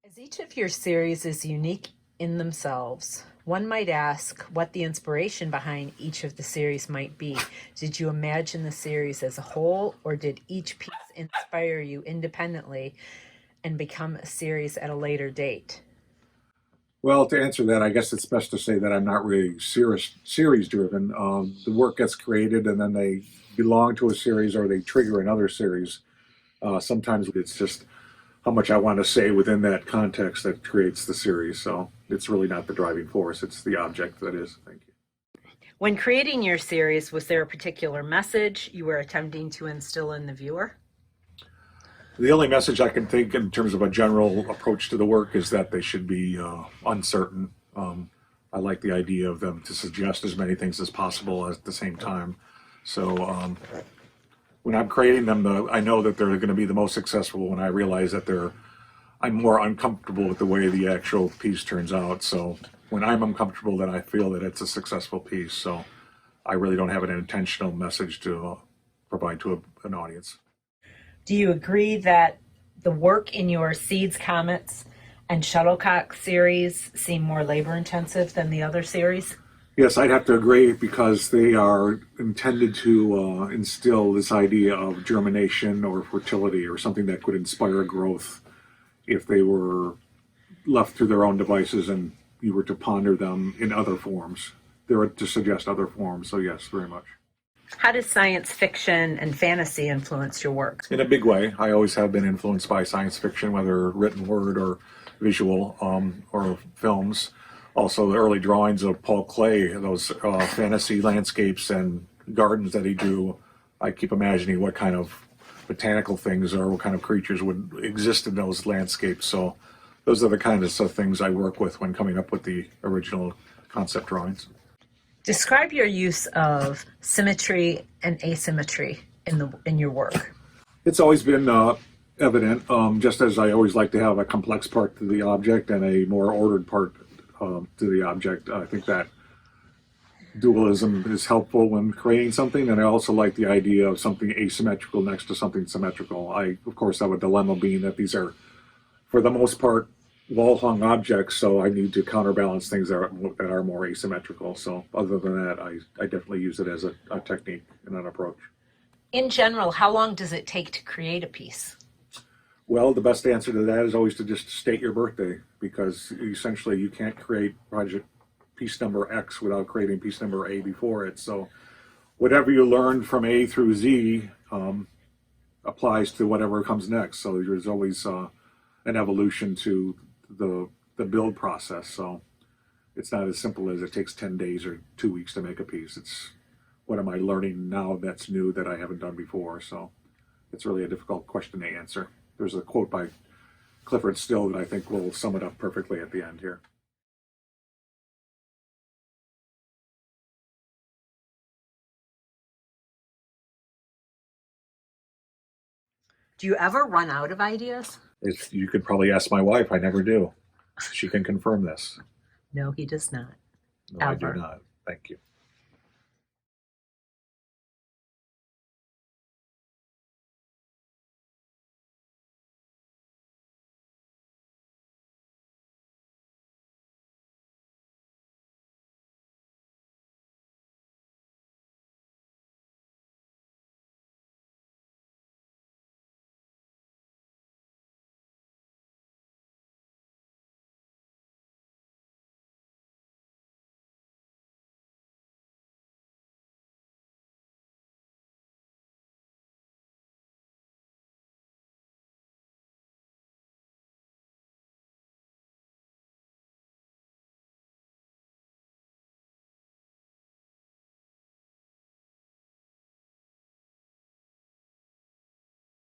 As each of your series is unique in themselves, one might ask what the inspiration behind each of the series might be. Did you imagine the series as a whole, or did each piece inspire you independently and become a series at a later date? Well, to answer that, I guess it's best to say that I'm not really series driven. The work gets created and then they belong to a series or they trigger another series. Sometimes it's just how much I want to say within that context that creates the series. So it's really not the driving force, it's the object that is. Thank you. When creating your series, was there a particular message you were attempting to instill in the viewer? The only message I can think in terms of a general approach to the work is that they should be uncertain. I like the idea of them to suggest as many things as possible at the same time. So when I'm creating them, I know that they're going to be the most successful when I realize that I'm more uncomfortable with the way the actual piece turns out. So when I'm uncomfortable, then I feel that it's a successful piece. So I really don't have an intentional message to provide to an audience. Do you agree that the work in your Seeds, Comets, and Shuttlecock series seem more labor intensive than the other series? Yes, I'd have to agree because they are intended to instill this idea of germination or fertility or something that could inspire growth if they were left to their own devices and you were to ponder them in other forms. They're to suggest other forms, so yes, very much. How does science fiction and fantasy influence your work? In a big way. I always have been influenced by science fiction, whether written word or visual or films. Also, the early drawings of Paul Klee, those fantasy landscapes and gardens that he drew, I keep imagining what kind of botanical things or what kind of creatures would exist in those landscapes. So those are the kinds of things I work with when coming up with the original concept drawings. Describe your use of symmetry and asymmetry in your work. It's always been evident, just as I always like to have a complex part to the object and a more ordered part to the object. I think that dualism is helpful when creating something, and I also like the idea of something asymmetrical next to something symmetrical. I, of course, have a dilemma being that these are, for the most part, wall-hung objects, so I need to counterbalance things that are more asymmetrical. So other than that, I definitely use it as a technique and an approach. In general, how long does it take to create a piece? Well, the best answer to that is always to just state your birthday, because essentially you can't create project piece number X without creating piece number A before it. So whatever you learn from A through Z applies to whatever comes next. So there's always an evolution to the build process. So it's not as simple as it takes 10 days or 2 weeks to make a piece. It's what am I learning now that's new that I haven't done before. So it's really a difficult question to answer. There's a quote by Clifford Still that I think will sum it up perfectly at the end here. Do you ever run out of ideas? You could probably ask my wife. I never do. She can confirm this. No, he does not. No, Ever. I do not. Thank you.